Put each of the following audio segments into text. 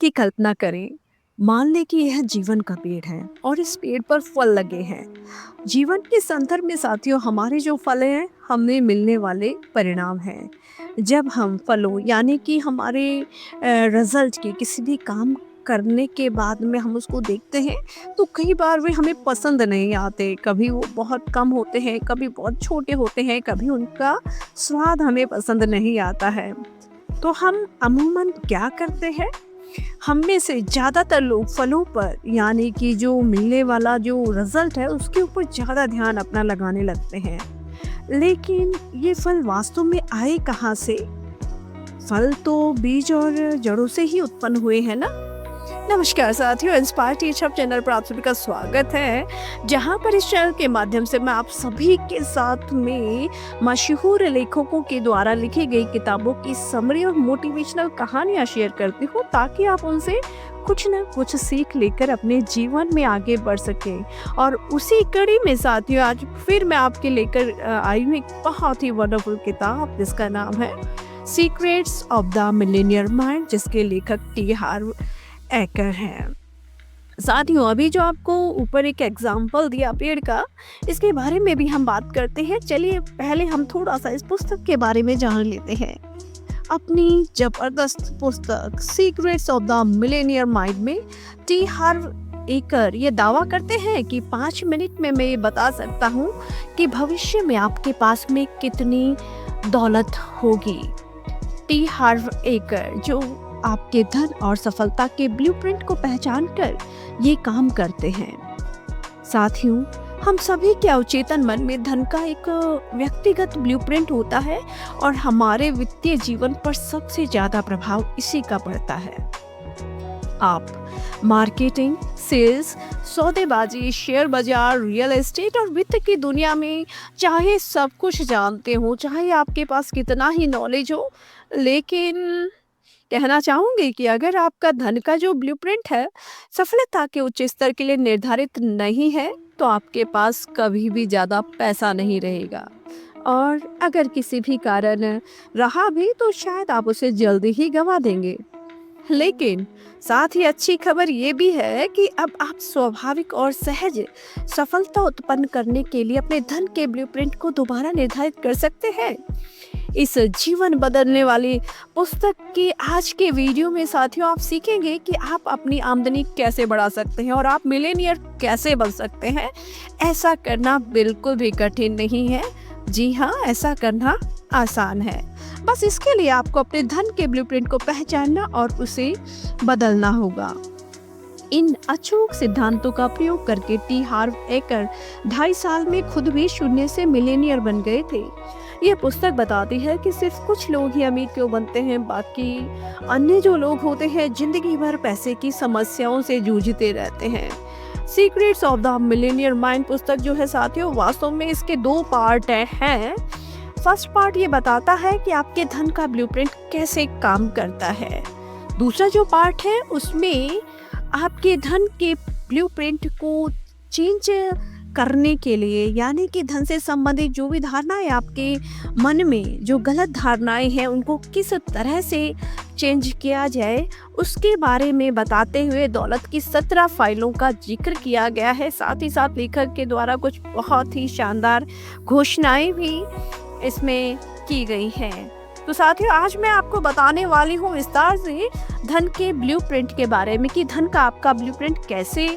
की कल्पना करें। मान लें कि यह जीवन का पेड़ है और इस पेड़ पर फल लगे हैं। जीवन के संदर्भ में साथियों, हमारे जो फल हैं हमें मिलने वाले परिणाम हैं। जब हम फलों यानी कि हमारे रिजल्ट के किसी भी काम करने के बाद में हम उसको देखते हैं, तो कई बार वे हमें पसंद नहीं आते। कभी वो बहुत कम होते हैं, कभी बहुत छोटे होते हैं, कभी उनका स्वाद हमें पसंद नहीं आता है। तो हम अमूमन क्या करते हैं, हम में से ज़्यादातर लोग फलों पर यानी कि जो मिलने वाला जो रिजल्ट है उसके ऊपर ज़्यादा ध्यान अपना लगाने लगते हैं। लेकिन ये फल वास्तव में आए कहाँ से? फल तो बीज और जड़ों से ही उत्पन्न हुए हैं ना। नमस्कार साथियों, इंस्पायर टीचर चैनल पर आप सभी का स्वागत है, जहां पर इस चैनल के माध्यम से मैं आप सभी के साथ में मशहूर लेखकों के द्वारा लिखी गई किताबों की समरी और मोटिवेशनल कहानियां शेयर करती हूँ, ताकि आप उनसे कुछ न कुछ सीख लेकर अपने जीवन में आगे बढ़ सकें। और उसी कड़ी में साथियों, आज फिर मैं आपके लेकर आई हूँ एक बहुत ही वंडरफुल किताब, जिसका नाम है secrets of the Millionaire mind, जिसके लेखक टी हार्व एकर है। साथियों, अभी जो आपको ऊपर एक एग्जाम्पल दिया पेड़ का, इसके बारे में भी हम बात करते हैं। चलिए पहले हम थोड़ा सा इस पुस्तक के बारे में जान लेते हैं। अपनी जबरदस्त पुस्तक secrets of the Millionaire mind में टी हार्व एकर ये दावा करते हैं कि 5 मिनट में मैं ये बता सकता हूँ कि भविष्य में आपके पास में कितनी दौलत होगी। टी हार्व एकर जो आपके धन और सफलता के ब्लूप्रिंट को पहचान कर ये काम करते हैं। साथियों, हम सभी के अवचेतन मन में धन का एक व्यक्तिगत ब्लूप्रिंट होता है और हमारे वित्तीय जीवन पर सबसे ज्यादा प्रभाव इसी का पड़ता है। आप मार्केटिंग, सेल्स, सौदेबाजी, शेयर बाजार, रियल एस्टेट और वित्त की दुनिया में चाहे सब कुछ जानते हो, चाहे आपके पास कितना ही नॉलेज हो, लेकिन कहना चाहूँगी कि अगर आपका धन का जो ब्लूप्रिंट है सफलता के उच्च स्तर के लिए निर्धारित नहीं है, तो आपके पास कभी भी ज़्यादा पैसा नहीं रहेगा। और अगर किसी भी कारण रहा भी, तो शायद आप उसे जल्दी ही गंवा देंगे। लेकिन साथ ही अच्छी खबर ये भी है कि अब आप स्वाभाविक और सहज सफलता उत्पन्न करने के लिए अपने धन के ब्लूप्रिंट को दोबारा निर्धारित कर सकते हैं। इस जीवन बदलने वाली पुस्तक के आज के वीडियो में साथियों, आप सीखेंगे कि आप अपनी आमदनी कैसे बढ़ा सकते हैं और आप मिलेनियर कैसे बन सकते हैं। ऐसा करना बिल्कुल भी कठिन नहीं है। जी हाँ, ऐसा करना आसान है। बस इसके लिए आपको अपने धन के ब्लूप्रिंट को पहचानना और उसे बदलना होगा। इन अचूक सिद्धांतों का प्रयोग करके टी हार्व एकर 2.5 साल में खुद भी शून्य से मिलेनियर बन गए थे। यह पुस्तक बताती है कि सिर्फ कुछ लोग ही अमीर क्यों बनते हैं, बाकी अन्य जो लोग होते हैं जिंदगी भर पैसे की समस्याओं से जूझते रहते हैं। Secrets of the Millionaire mind पुस्तक जो है साथियों, वास्तव में इसके 2 पार्ट हैं। फर्स्ट पार्ट ये बताता है कि आपके धन का ब्लूप्रिंट कैसे काम करता है। दूसरा जो पार्ट है उसमें आपके धन के ब्लूप्रिंट को चेंज करने के लिए, यानी कि धन से संबंधित जो भी धारणाएं आपके मन में, जो गलत धारणाएं हैं, उनको किस तरह से चेंज किया जाए, उसके बारे में बताते हुए दौलत की 17 फाइलों का जिक्र किया गया है। साथ ही साथ लेखक के द्वारा कुछ बहुत ही शानदार घोषणाएं भी इसमें की गई हैं। तो साथियों, आज मैं आपको बताने वाली हूँ विस्तार से धन के ब्लूप्रिंट के बारे में कि धन का आपका ब्लूप्रिंट कैसे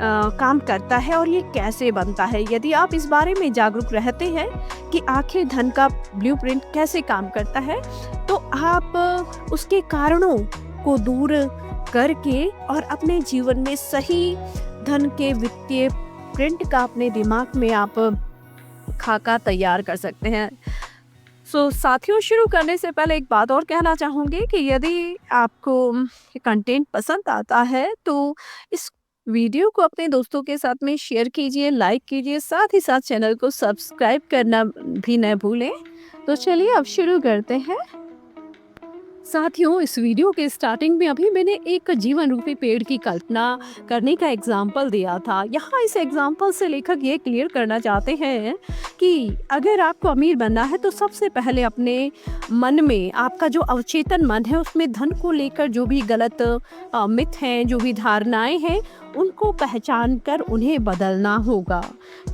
काम करता है और ये कैसे बनता है। यदि आप इस बारे में जागरूक रहते हैं कि आखिर धन का ब्लूप्रिंट कैसे काम करता है, तो आप उसके कारणों को दूर करके और अपने जीवन में सही धन के वित्तीय प्रिंट का अपने दिमाग में आप खाका तैयार कर सकते हैं। साथियों, शुरू करने से पहले एक बात और कहना चाहूँगी कि यदि आपको कंटेंट पसंद आता है, तो इस वीडियो को अपने दोस्तों के साथ में शेयर कीजिए, लाइक कीजिए, साथ ही साथ चैनल को सब्सक्राइब करना भी न भूलें। तो चलिए अब शुरू करते हैं। साथियों, इस वीडियो के स्टार्टिंग में अभी मैंने एक जीवन रूपी पेड़ की कल्पना करने का एग्जाम्पल दिया था। यहाँ इस एग्जाम्पल से लेखक ये क्लियर करना चाहते हैं कि अगर आपको अमीर बनना है तो सबसे पहले अपने मन में, आपका जो अवचेतन मन है उसमें धन को लेकर जो भी गलत मिथ हैं, जो भी धारणाएं हैं, उनको पहचान कर उन्हें बदलना होगा।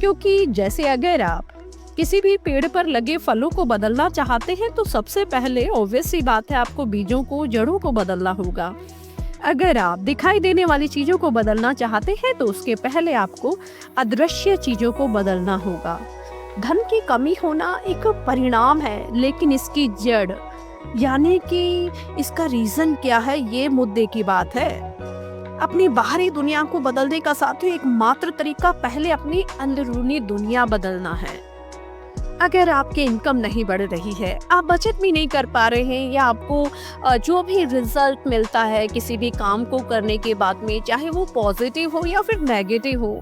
क्योंकि जैसे अगर आप किसी भी पेड़ पर लगे फलों को बदलना चाहते हैं तो सबसे पहले ऑब्वियस सी बात है, आपको बीजों को, जड़ों को बदलना होगा। अगर आप दिखाई देने वाली चीजों को बदलना चाहते हैं तो उसके पहले आपको अदृश्य चीजों को बदलना होगा। धन की कमी होना एक परिणाम है, लेकिन इसकी जड़ यानी कि इसका रीजन क्या है, ये मुद्दे की बात है। अपनी बाहरी दुनिया को बदलने का साथियों एकमात्र तरीका पहले अपनी अंदरूनी दुनिया बदलना है। अगर आपकी इनकम नहीं बढ़ रही है, आप बचत भी नहीं कर पा रहे हैं, या आपको जो भी रिजल्ट मिलता है किसी भी काम को करने के बाद में, चाहे वो पॉजिटिव हो या फिर नेगेटिव हो,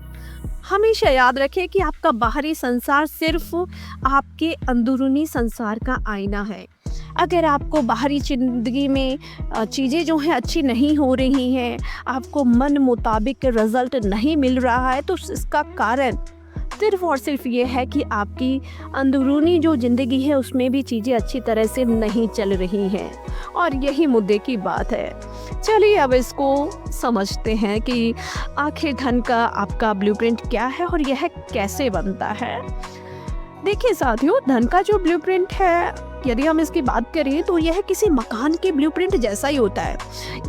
हमेशा याद रखें कि आपका बाहरी संसार सिर्फ आपके अंदरूनी संसार का आईना है। अगर आपको बाहरी जिंदगी में चीज़ें जो हैं अच्छी नहीं हो रही हैं, आपको मन मुताबिक रिजल्ट नहीं मिल रहा है, तो इसका कारण सिर्फ और सिर्फ ये है कि आपकी अंदरूनी जो ज़िंदगी है उसमें भी चीज़ें अच्छी तरह से नहीं चल रही हैं, और यही मुद्दे की बात है। चलिए अब इसको समझते हैं कि आखिर धन का आपका ब्लूप्रिंट क्या है और यह कैसे बनता है। देखिए साथियों, धन का जो ब्लूप्रिंट है, यदि हम इसकी बात करें तो यह किसी मकान के ब्लूप्रिंट जैसा ही होता है।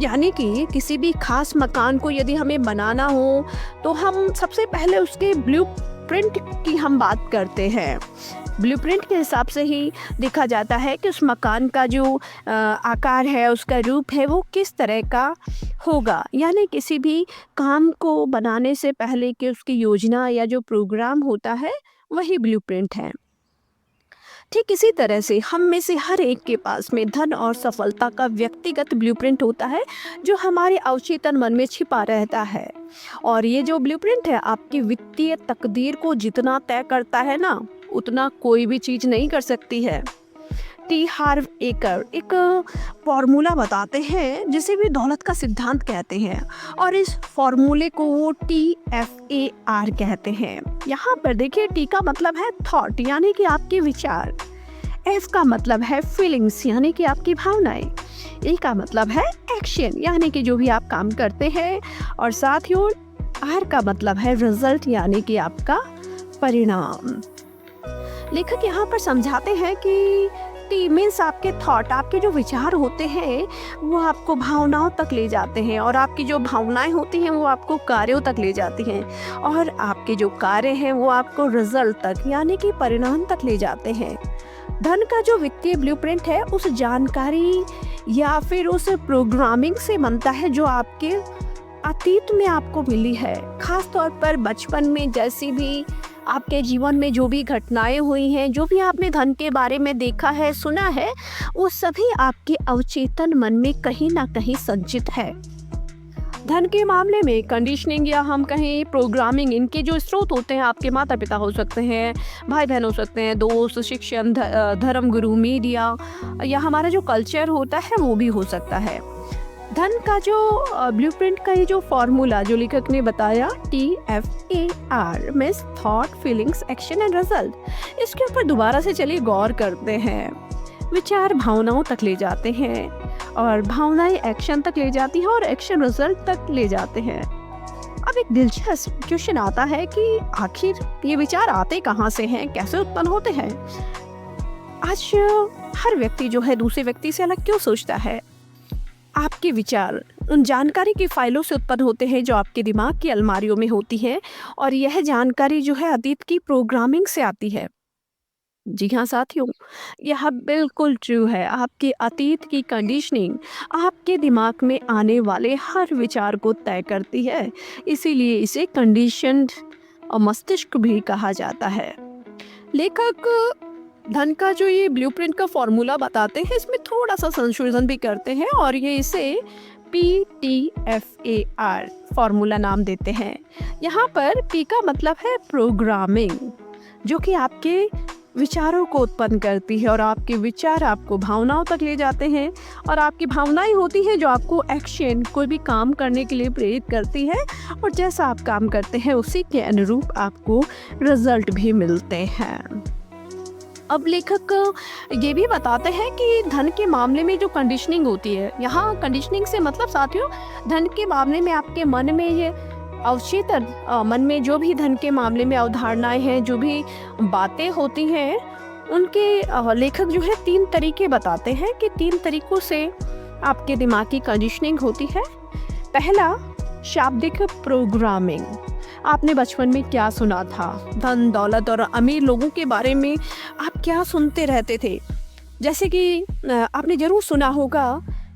यानी कि किसी भी खास मकान को यदि हमें बनाना हो तो हम सबसे पहले उसके ब्लूप्रिंट की हम बात करते हैं। ब्लूप्रिंट के हिसाब से ही देखा जाता है कि उस मकान का जो आकार है, उसका रूप है, वो किस तरह का होगा। यानी किसी भी काम को बनाने से पहले कि उसकी योजना या जो प्रोग्राम होता है वही ब्लूप्रिंट है। ठीक इसी तरह से हम में से हर एक के पास में धन और सफलता का व्यक्तिगत ब्लूप्रिंट होता है, जो हमारे अवचेतन मन में छिपा रहता है। और ये जो ब्लूप्रिंट है आपकी वित्तीय तकदीर को जितना तय करता है ना, उतना कोई भी चीज़ नहीं कर सकती है। टी हार्व एकर एक फॉर्मूला बताते हैं जिसे भी दौलत का सिद्धांत कहते हैं, और इस फॉर्मूले को वो TFAR कहते हैं। यहाँ पर देखिए, टी का मतलब है थॉट यानी कि आपके विचार, एफ का मतलब है फीलिंग्स यानी कि आपकी भावनाएं, ए का मतलब है एक्शन यानी कि जो भी आप काम करते हैं, और साथियों आर का मतलब है रिजल्ट यानी कि आपका परिणाम। लेखक यहाँ पर समझाते हैं कि टी मीन्स आपके थॉट, आपके जो विचार होते हैं वो आपको भावनाओं तक ले जाते हैं, और आपकी जो भावनाएं होती हैं वो आपको कार्यों तक ले जाती हैं, और आपके जो कार्य हैं वो आपको रिजल्ट तक यानी कि परिणाम तक ले जाते हैं। धन का जो वित्तीय ब्लूप्रिंट है उस जानकारी या फिर उस प्रोग्रामिंग से बनता है जो आपके अतीत में आपको मिली है। खास तौर पर बचपन में जैसी भी आपके जीवन में जो भी घटनाएं हुई हैं, जो भी आपने धन के बारे में देखा है, सुना है, वो सभी आपके अवचेतन मन में कहीं ना कहीं संचित है। धन के मामले में कंडीशनिंग या हम कहें प्रोग्रामिंग, इनके जो स्रोत होते हैं आपके माता पिता हो सकते हैं, भाई बहन हो सकते हैं, दोस्त, शिक्षण, धर्म गुरु, मीडिया, या हमारा जो कल्चर होता है वो भी हो सकता है। धन का जो ब्लूप्रिंट का ये जो फॉर्मूला जो लेखक ने बताया, TFAR means thought, feelings, action and result, इसके ऊपर दोबारा से चलिए गौर करते हैं। विचार भावनाओं तक ले जाते हैं, और भावनाएं एक्शन तक ले जाती हैं, और एक्शन रिजल्ट तक ले जाते हैं। अब एक दिलचस्प क्वेश्चन आता है कि आखिर ये विचार आते कहाँ से हैं, कैसे उत्पन्न होते हैं। आज हर व्यक्ति जो है दूसरे व्यक्ति से अलग क्यों सोचता है। आपके विचार उन जानकारी की फाइलों से उत्पन्न होते हैं जो आपके दिमाग की अलमारियों में होती है, और यह जानकारी जो है अतीत की प्रोग्रामिंग से आती है। जी हाँ साथियों, यह बिल्कुल ट्रू है। आपके अतीत की कंडीशनिंग आपके दिमाग में आने वाले हर विचार को तय करती है, इसीलिए इसे कंडीशन्ड मस्तिष्क भी कहा जाता है। लेखक धन का जो ये ब्लूप्रिंट का फॉर्मूला बताते हैं, इसमें थोड़ा सा संशोधन भी करते हैं, और ये इसे PTFAR फॉर्मूला नाम देते हैं। यहाँ पर P का मतलब है प्रोग्रामिंग, जो कि आपके विचारों को उत्पन्न करती है और आपके विचार आपको भावनाओं तक ले जाते हैं और आपकी भावनाएं होती हैं जो आपको एक्शन कोई भी काम करने के लिए प्रेरित करती है और जैसा आप काम करते हैं उसी के अनुरूप आपको रिजल्ट भी मिलते हैं। अब लेखक ये भी बताते हैं कि धन के मामले में जो कंडीशनिंग होती है, यहाँ कंडीशनिंग से मतलब साथियों धन के मामले में आपके मन में ये अवचेतन मन में जो भी धन के मामले में अवधारणाएं हैं, जो भी बातें होती हैं, उनके लेखक जो है 3 तरीके बताते हैं कि 3 तरीकों से आपके दिमाग की कंडीशनिंग होती है। पहला, शाब्दिक प्रोग्रामिंग। आपने बचपन में क्या सुना था, धन दौलत और अमीर लोगों के बारे में आप क्या सुनते रहते थे? जैसे कि आपने ज़रूर सुना होगा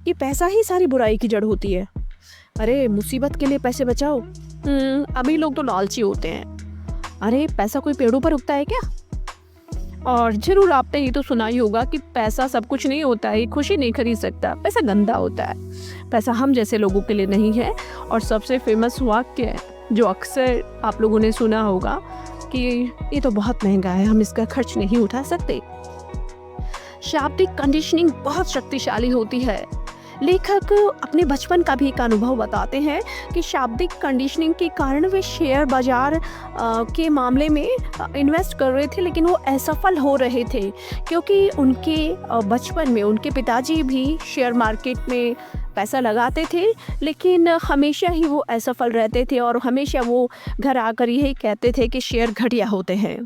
कि पैसा ही सारी बुराई की जड़ होती है। अरे मुसीबत के लिए पैसे बचाओ। अमीर लोग तो लालची होते हैं। अरे पैसा कोई पेड़ों पर उगता है क्या? और ज़रूर आपने ये तो सुना ही होगा कि पैसा सब कुछ नहीं होता है, खुशी नहीं खरीद सकता, पैसा गंदा होता है, पैसा हम जैसे लोगों के लिए नहीं है। और सबसे फेमस वाक्य है जो अक्सर आप लोगों ने सुना होगा कि ये तो बहुत महंगा है, हम इसका खर्च नहीं उठा सकते। शाब्दिक कंडीशनिंग बहुत शक्तिशाली होती है। लेखक अपने बचपन का भी एक अनुभव बताते हैं कि शाब्दिक कंडीशनिंग के कारण वे शेयर बाजार के मामले में इन्वेस्ट कर रहे थे, लेकिन वो असफल हो रहे थे क्योंकि उनके बचपन में उनके पिताजी भी शेयर मार्केट में पैसा लगाते थे, लेकिन हमेशा ही वो असफल रहते थे और हमेशा वो घर आकर यही कहते थे कि शेयर घटिया होते हैं।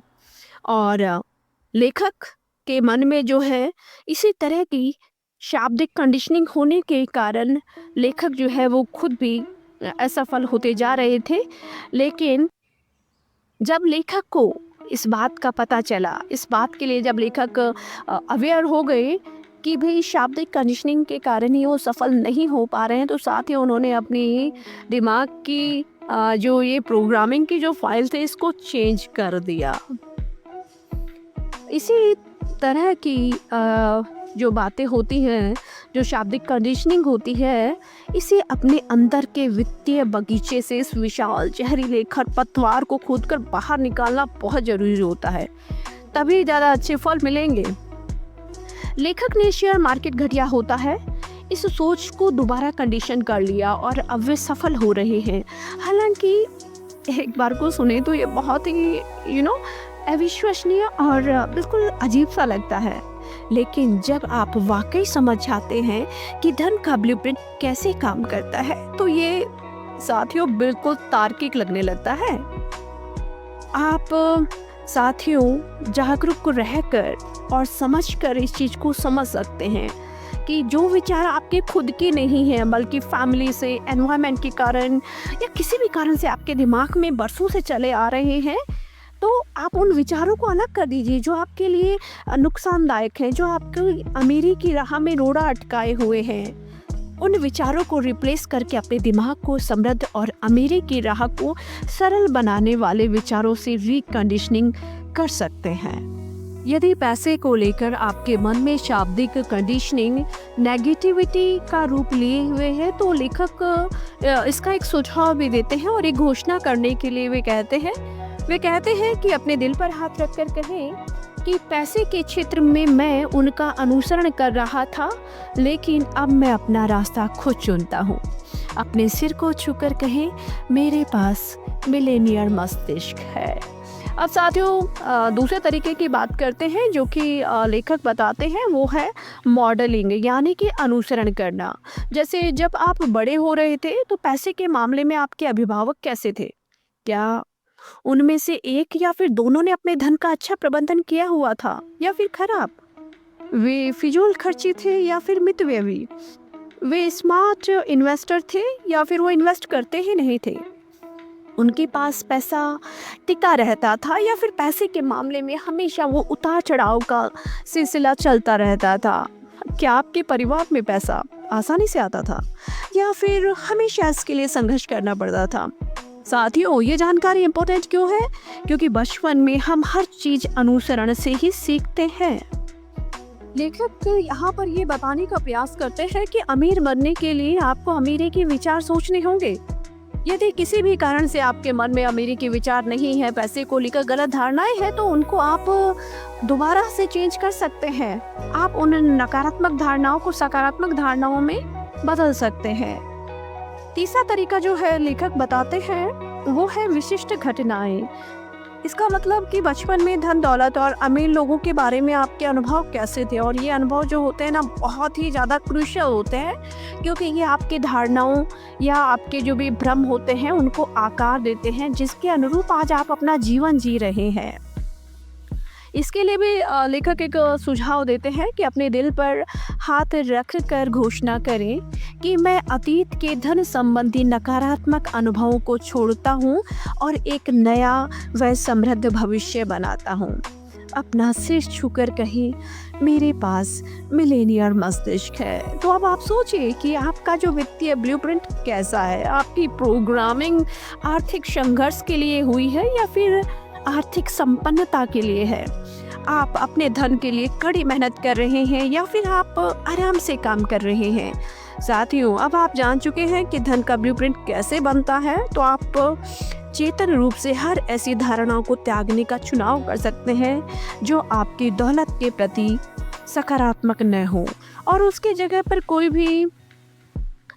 और लेखक के मन में जो है इसी तरह की शाब्दिक कंडीशनिंग होने के कारण लेखक जो है वो खुद भी असफल होते जा रहे थे। लेकिन जब लेखक को इस बात का पता चला, इस बात के लिए जब लेखक अवेयर हो गए कि भाई शाब्दिक कंडीशनिंग के कारण ही वो सफल नहीं हो पा रहे हैं, तो साथ ही उन्होंने अपनी दिमाग की जो ये प्रोग्रामिंग की जो फाइल थे इसको चेंज कर दिया। इसी तरह की जो बातें होती हैं, जो शाब्दिक कंडीशनिंग होती है, इसे अपने अंदर के वित्तीय बगीचे से इस विशाल जहरीले खरपतवार को खोदकर बाहर निकालना बहुत ज़रूरी होता है, तभी ज़्यादा अच्छे फल मिलेंगे। लेखक ने शेयर मार्केट घटिया होता है इस सोच को दोबारा कंडीशन कर लिया और अब वे सफल हो रहे हैं। हालांकि एक बार को सुने तो ये बहुत ही अविश्वसनीय और बिल्कुल अजीब सा लगता है, लेकिन जब आप वाकई समझ जाते हैं कि धन का ब्लूप्रिंट कैसे काम करता है तो ये साथियों बिल्कुल तार्किक लगने लगता है। आप साथियों जागरूक रहकर और समझकर इस चीज़ को समझ सकते हैं कि जो विचार आपके खुद के नहीं हैं बल्कि फैमिली से, एनवायरनमेंट के कारण या किसी भी कारण से आपके दिमाग में बरसों से चले आ रहे हैं, तो आप उन विचारों को अलग कर दीजिए जो आपके लिए नुकसानदायक हैं, जो आपकी अमीरी की राह में रोड़ा अटकाए हुए हैं। उन विचारों को रिप्लेस करके अपने दिमाग को समृद्ध और अमीरी की राह को सरल बनाने वाले विचारों से रिकंडीशनिंग कर सकते हैं। यदि पैसे को लेकर आपके मन में शाब्दिक कंडीशनिंग नेगेटिविटी का रूप लिए हुए है तो लेखक इसका एक सुझाव भी देते हैं और एक घोषणा करने के लिए वे कहते हैं कि अपने दिल पर हाथ रखकर कहें कि पैसे के क्षेत्र में मैं उनका अनुसरण कर रहा था, लेकिन अब मैं अपना रास्ता खुद चुनता हूँ। अपने सिर को छूकर कहें, मेरे पास मिलेनियर मस्तिष्क है। अब साथियों दूसरे तरीके की बात करते हैं जो कि लेखक बताते हैं, वो है मॉडलिंग, यानी कि अनुसरण करना। जैसे जब आप बड़े हो रहे थे तो पैसे के मामले में आपके अभिभावक कैसे थे? क्या उनमें से एक या फिर दोनों ने अपने धन का अच्छा प्रबंधन किया हुआ था या फिर खराब? वे फिजूल खर्ची थे या फिर मितव्ययी? वे स्मार्ट इन्वेस्टर थे या फिर वो इन्वेस्ट करते ही नहीं थे? उनके पास पैसा टिका रहता था या फिर पैसे के मामले में हमेशा वो उतार चढ़ाव का सिलसिला चलता रहता था? क्या आपके परिवार में पैसा आसानी से आता था या फिर हमेशा इसके लिए संघर्ष करना पड़ता था? साथियों ये जानकारी इम्पोर्टेंट क्यों है? क्योंकि बचपन में हम हर चीज़ अनुसरण से ही सीखते हैं। लेखक यहाँ पर ये बताने का प्रयास करते हैं कि अमीर बनने के लिए आपको अमीरी के विचार सोचने होंगे, यदि किसी भी कारण से आपके मन में अमीरी के विचार नहीं है, पैसे को लेकर गलत धारणाएं हैं, तो उनको आप दोबारा से चेंज कर सकते हैं। आप उन नकारात्मक धारणाओं को सकारात्मक धारणाओं में बदल सकते हैं। तीसरा तरीका जो है लेखक बताते हैं वो है विशिष्ट घटनाएं। इसका मतलब कि बचपन में धन दौलत और अमीर लोगों के बारे में आपके अनुभव कैसे थे, और ये अनुभव जो होते हैं ना बहुत ही ज़्यादा क्रूशियल होते हैं, क्योंकि ये आपकी धारणाओं या आपके जो भी भ्रम होते हैं उनको आकार देते हैं, जिसके अनुरूप आज आप अपना जीवन जी रहे हैं। इसके लिए भी लेखक एक सुझाव देते हैं कि अपने दिल पर हाथ रख कर घोषणा करें कि मैं अतीत के धन संबंधी नकारात्मक अनुभवों को छोड़ता हूँ और एक नया व समृद्ध भविष्य बनाता हूँ। अपना सिर छूकर कहीं मेरे पास मिलेनियर मस्तिष्क है। तो अब आप सोचिए कि आपका जो वित्तीय ब्लूप्रिंट कैसा है। आपकी प्रोग्रामिंग आर्थिक संघर्ष के लिए हुई है या फिर आर्थिक संपन्नता के लिए है? आप अपने धन के लिए कड़ी मेहनत कर रहे हैं या फिर आप आराम से काम कर रहे हैं? साथियों, अब आप जान चुके हैं कि धन का ब्लूप्रिंट कैसे बनता है, तो आप चेतन रूप से हर ऐसी धारणाओं को त्यागने का चुनाव कर सकते हैं जो आपकी दौलत के प्रति सकारात्मक न हो, और उसकी जगह पर कोई भी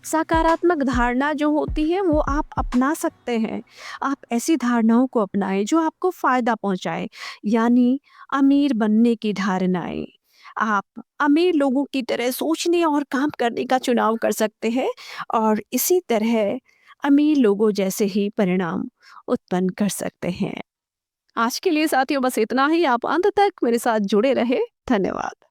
सकारात्मक धारणा जो होती है वो आप अपना सकते हैं। आप ऐसी धारणाओं को अपनाएं जो आपको फ़ायदा पहुंचाए, यानी अमीर बनने की धारणाएं। आप अमीर लोगों की तरह सोचने और काम करने का चुनाव कर सकते हैं, और इसी तरह अमीर लोगों जैसे ही परिणाम उत्पन्न कर सकते हैं। आज के लिए साथियों बस इतना ही। आप अंत तक मेरे साथ जुड़े रहे। धन्यवाद।